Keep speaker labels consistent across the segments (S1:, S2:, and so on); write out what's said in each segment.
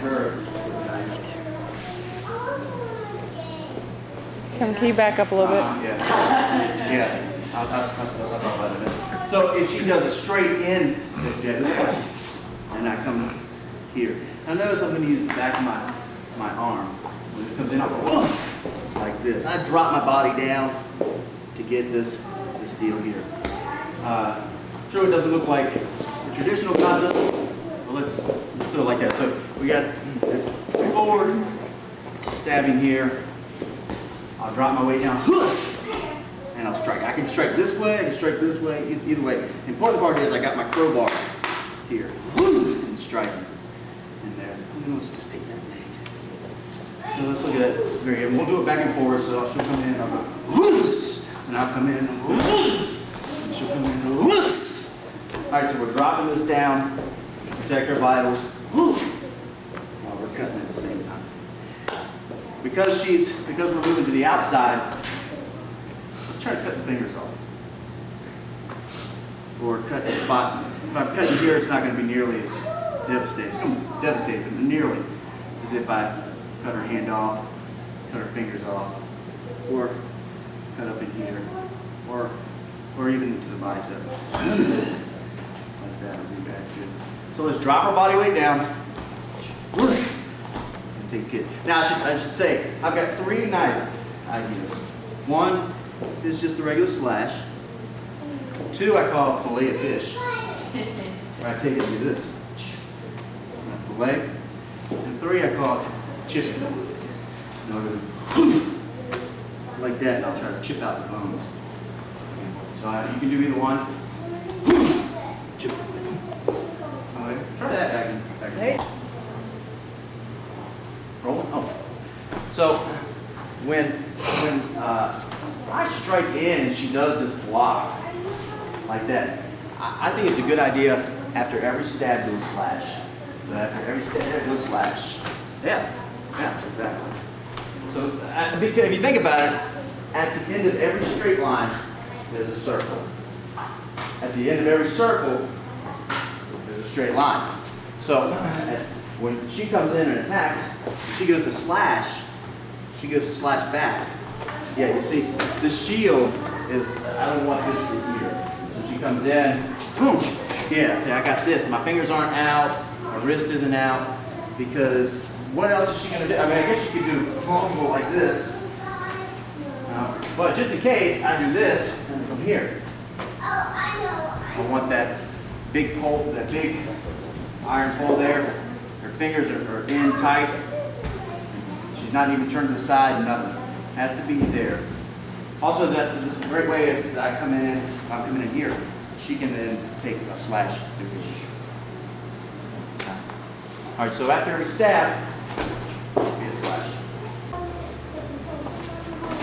S1: her.
S2: Can you back up a little bit?
S1: Yeah. I'll talk about it in a minute. So if she does a straight in, and I come here. Now notice I'm going to use the back of my arm. When it comes in, I'll go like this. I drop my body down to get this deal here. Sure, it doesn't look like a traditional kata, but let's do it like that. So we got this forward, stabbing here. I'll drop my weight down, and I'll strike. I can strike this way, I can strike this way, either way. The important part is I got my crowbar here, and striking in there. And then let's just take that thing. So let's look at that very good. We'll do it back and forth, so she'll come in, I'll go, and I'll come in, and she'll come in, All right, so we're dropping this down, protect our vitals, while we're cutting at the same time. Because we're moving to the outside, let's try to cut the fingers off. Or cut the spot. If I'm cutting here, it's not going to be nearly as devastating. It's going to be devastating, but nearly as if I cut her hand off, cut her fingers off, or cut up in here, or even into the bicep. Like that, I'll be back too. So let's drop our body weight down. And take it. Now I should say, I've got 3 knife ideas. 1 is just the regular slash. 2 I call fillet of fish. Where I take it and do this. Fillet. And 3 I call it chipping. Like that, and I'll try to chip out the bone. So you can do either one. Chip. Try that back and forth. Rolling. Oh. So when I strike in, she does this block like that. I think it's a good idea after every stab do a slash. So after every stab do a slash. Yeah, exactly. So because if you think about it, at the end of every straight line, there's a circle. At the end of every circle, there's a straight line. So when she comes in and attacks, she goes to slash back. Yeah, you see, the shield is, I don't want this in here. So she comes in, boom, yeah, see, I got this. My fingers aren't out, my wrist isn't out, because what else is she going to do? I mean, I guess she could do multiple like this. But just in case, I do this, and from here. I want that big pole, that big iron pole there. Her fingers are in tight. She's not even turned to the side, nothing. Has to be there. Also, this is a great way is that I'm coming in here, she can then take a slash. All right, so after every stab, be a slash.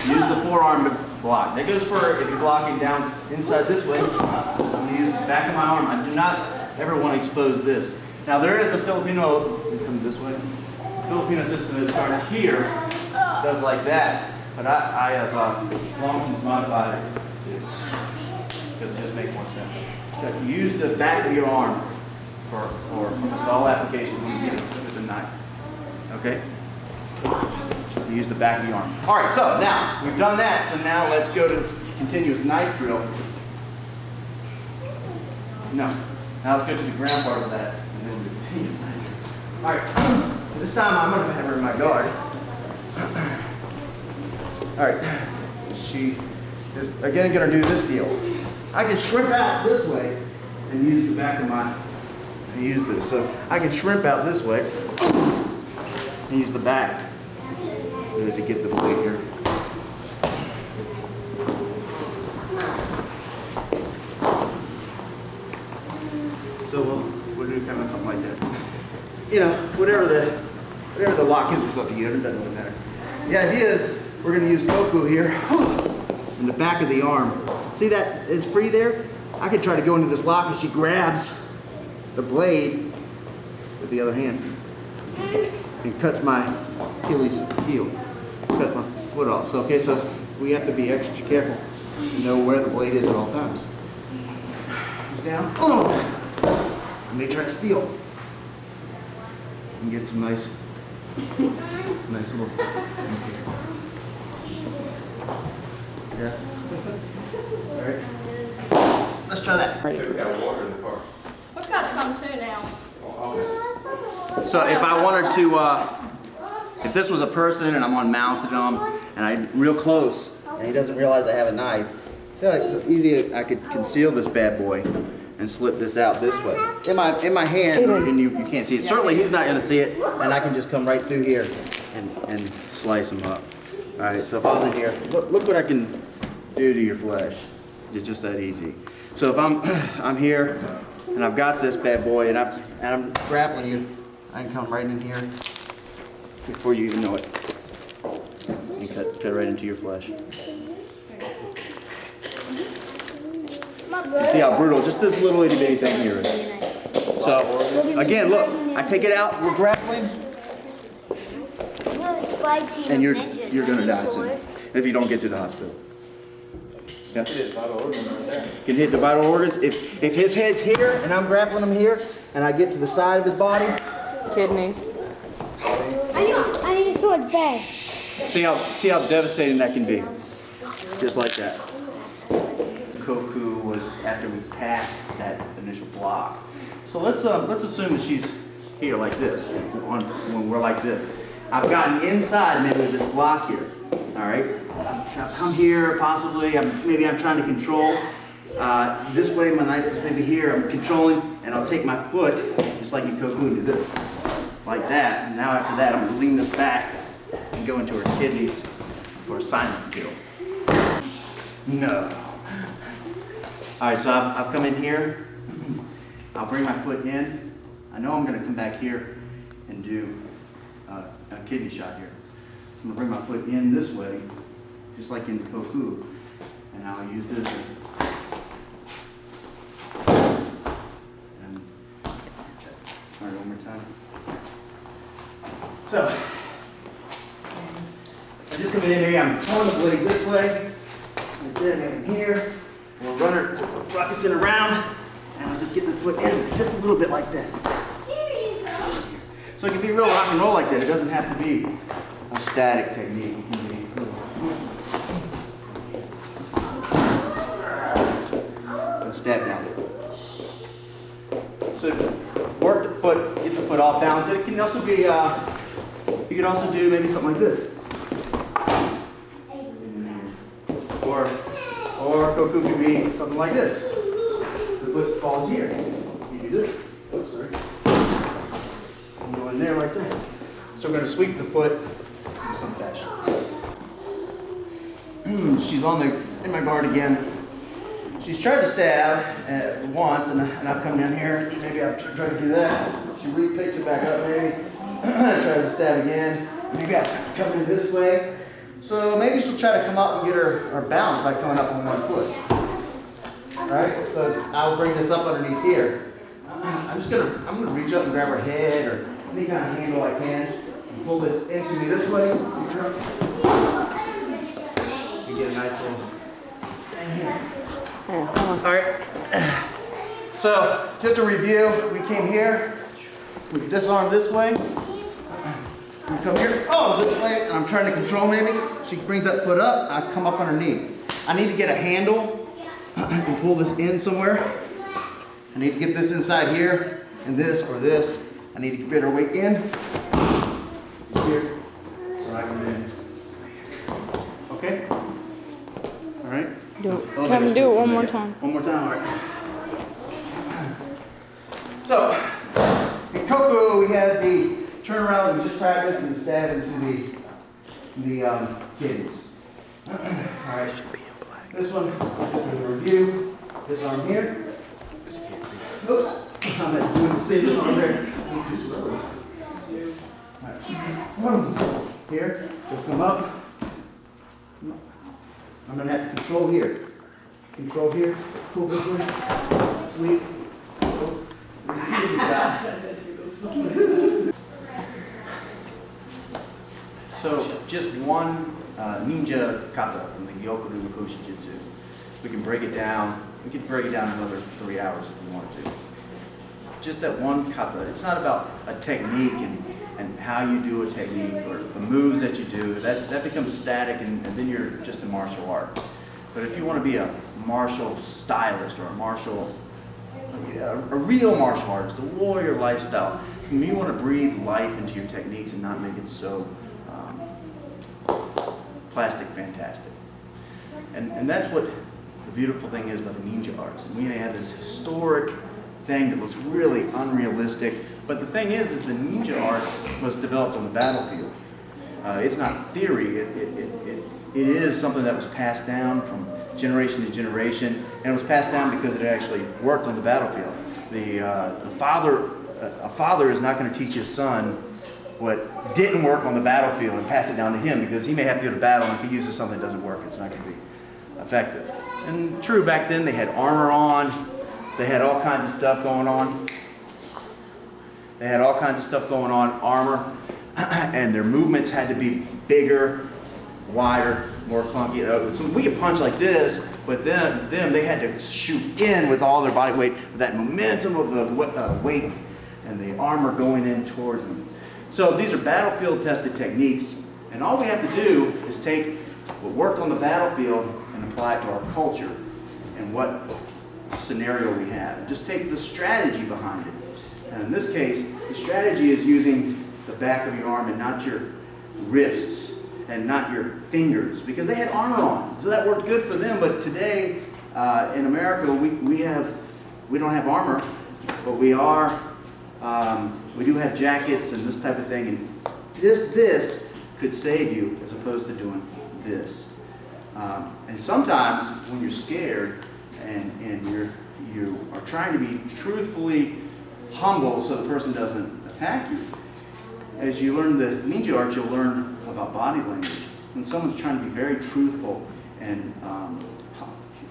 S1: Use the forearm to block. That goes for if you're blocking down inside this way. I'm going to use the back of my arm. I do not ever want to expose this. Now there is a Filipino, come this way, Filipino system that starts here, does like that, but I have long since modified it because it just makes more sense. So use the back of your arm for almost all applications when you get it with a knife. Okay? You use the back of your arm. All right, so now we've done that. So now let's go to this continuous knife drill. No. Now let's go to the ground part of that, and then we'll do continuous knife drill. All right. This time I'm going to have her in my guard. All right. She is again going to do this deal. I can shrimp out this way and use the back of my. And use this. So I can shrimp out this way and use the back to get the blade here. So we'll do kind of something like that. You know, whatever the lock is up to you. It doesn't really matter. The idea is we're going to use Goku here in the back of the arm. See that is free there? I could try to go into this lock and she grabs the blade with the other hand and cuts my Achilles heel. Cut my foot off. So, okay, so we have to be extra careful to know where the blade is at all times. Goes down. Oh! I may try to steal. and get some nice little. Yeah. All right. Let's try that.
S2: Hey, we got water in the car.
S3: We've got some too now.
S1: So if I wanted to, if this was a person and I'm unmounted him and I'm real close and he doesn't realize I have a knife, see how it's easy I could conceal this bad boy and slip this out this way. In my hand, and you can't see it. Certainly he's not gonna see it, and I can just come right through here and slice him up. All right, so if I was in here, look what I can do to your flesh. It's just that easy. So if I'm here and I've got this bad boy and I'm grappling you, I can come right in here before you even know it and cut right into your flesh. You see how brutal just this little itty bitty thing here is. So again, look, I take it out, we're grappling, and you're gonna die soon if you don't get to the hospital. Yeah. Can hit the vital organs. If his head's here and I'm grappling him here and I get to the side of his body.
S3: Kidneys.
S4: I need a sword bag.
S1: See how devastating that can be. Just like that. Koku was after we passed that initial block. So let's assume that she's here like this. When we're like this. I've gotten inside maybe of this block here. All right. I've come here possibly. Maybe I'm trying to control. This way my knife is maybe here. I'm controlling, and I'll take my foot just like in Koku and do this, like that. And now after that, I'm going to lean this back and go into her kidneys for a silent kill. No. All right, so I've come in here. I'll bring my foot in. I know I'm going to come back here and do a kidney shot here. I'm going to bring my foot in this way, just like in Koku, and I'll use this. And, all right, one more time. So, I just come in here. I'm pulling the blade this way, and then I'm here. We'll run her, rock it around, and I'll just get this foot in just a little bit like that. So it can be real rock and roll like that. It doesn't have to be a static technique. It can be and stab down. So work the foot, get the foot off balance. It can also be, you could also do maybe something like this. Or Koku could be something like this. The foot falls here. You do this. Oops, sorry. And go in there like that. So we're going to sweep the foot in some fashion. She's in my guard again. She's tried to stab once, and I've come down here. Maybe I've tried to do that. She picks it back up, maybe. Tries to stab again. Maybe I come in this way. So maybe she'll try to come up and get her balance by coming up on one foot. Alright, so I'll bring this up underneath here. I'm gonna reach up and grab her head or any kind of handle I can and pull this into me this way. And get a nice little thing here. Alright. So just to review, we came here, we disarm this way. We come here, this way, and I'm trying to control maybe. She brings that foot up, I come up underneath. I need to get a handle and pull this in somewhere. I need to get this inside here, and this or this. I need to get her weight in. Here, so I can in. Okay? All right?
S3: Have him do it one more time.
S1: One more time, all right. So, in Koku, we had the turnaround we just practiced and stab into the kidneys. Alright. This one, just a review. This arm here. Oops. I'm not doing the same this arm there. Here. We'll come up. I'm going to have to control here. Control here. Pull this way. Sweep. So just one ninja kata from the Gyoku Makoshi Jitsu. We can break it down. We could break it down another 3 hours if we wanted to. just that one kata. It's not about a technique and how you do a technique or the moves that you do. That becomes static, and then you're just a martial art. But if you want to be a martial stylist or a real martial artist, a warrior lifestyle, you want to breathe life into your techniques and not make it so plastic fantastic. And that's what the beautiful thing is about the ninja arts. And we have this historic thing that looks really unrealistic. But the thing is the ninja art was developed on the battlefield. It's not theory. It is something that was passed down from generation to generation, and it was passed down because it actually worked on the battlefield. A father is not going to teach his son what didn't work on the battlefield and pass it down to him, because he may have to go to battle, and if he uses something that doesn't work, it's not going to be effective. And true, back then they had armor on, they had all kinds of stuff going on. They had all kinds of stuff going on, armor, and their movements had to be bigger, wider, more clunky. So we could punch like this, but then they had to shoot in with all their body weight, with that momentum of the weight and the armor going in towards them. So these are battlefield tested techniques, and all we have to do is take what worked on the battlefield and apply it to our culture and what scenario we have. Just take the strategy behind it. And in this case, the strategy is using the back of your arm and not your wrists and not your fingers, because they had armor on. So that worked good for them, but today in America we don't have armor, but we do have jackets and this type of thing, and this could save you as opposed to doing this. And sometimes when you're scared and you are trying to be truthfully humble so the person doesn't attack you, as you learn the ninja art, you'll learn about body language. When someone's trying to be very truthful and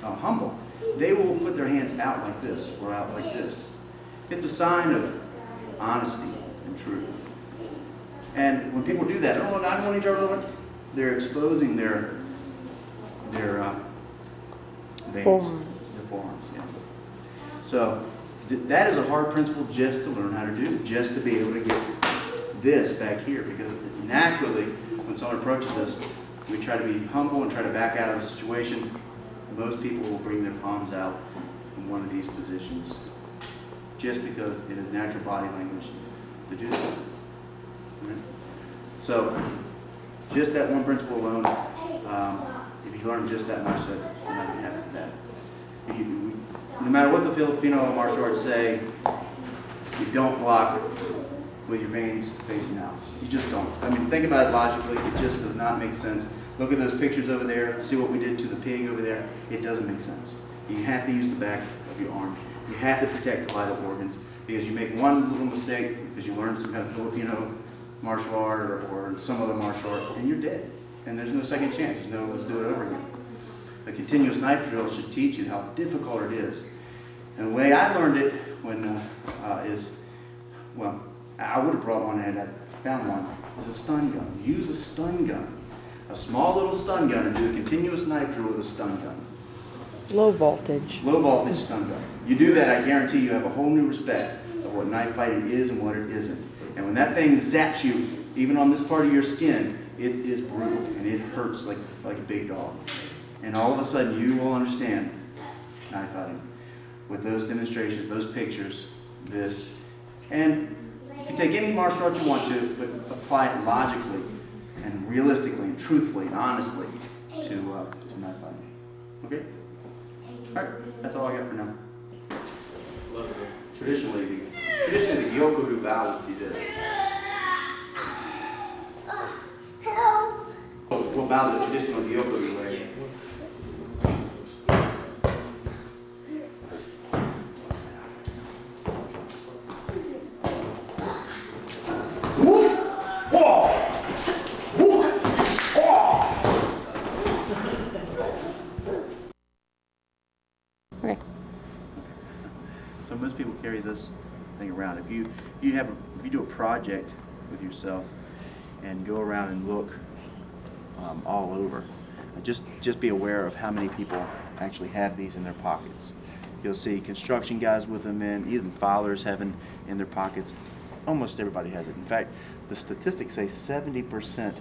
S1: humble, they will put their hands out like this or out like this. It's a sign of honesty and truth. And when people do that, I don't want each other, they're exposing their veins,
S3: Forearms.
S1: their forearms. Yeah. So that is a hard principle just to learn how to do, just to be able to get this back here, because naturally, when someone approaches us, we try to be humble and try to back out of the situation. Most people will bring their palms out in one of these positions, just because it is natural body language to do that. Right? So, just that one principle alone, if you learn just that much, that you're not going to have that. No matter what the Filipino martial arts say, you don't block with your veins facing out. You just don't. I mean, think about it logically. It just does not make sense. Look at those pictures over there. See what we did to the pig over there. It doesn't make sense. You have to use the back of your arm. You have to protect the vital organs, because you make one little mistake because you learned some kind of Filipino martial art or some other martial art, and you're dead. And there's no second chance. There's no let's do it over again. A continuous knife drill should teach you how difficult it is. And the way I learned it I would have brought one and I found one. It was a stun gun. Use a stun gun. A small little stun gun, and do a continuous knife drill with a stun gun.
S3: Low voltage.
S1: Low voltage stun gun. You do that, I guarantee you have a whole new respect of what knife fighting is and what it isn't. And when that thing zaps you, even on this part of your skin, it is brutal and it hurts like a big dog. And all of a sudden you will understand knife fighting with those demonstrations, those pictures, this. And you can take any martial art you want to, but apply it logically and realistically and truthfully and honestly to knife fighting. Okay? All right, that's all I got for now. Traditionally, the Gyoku bow would be this. We'll bow the traditional Gyoku way.
S3: Okay.
S1: So most people carry this thing around. If you do a project with yourself and go around and look all over, just be aware of how many people actually have these in their pockets. You'll see construction guys with them in, even filers having in their pockets. Almost everybody has it. In fact, the statistics say 70%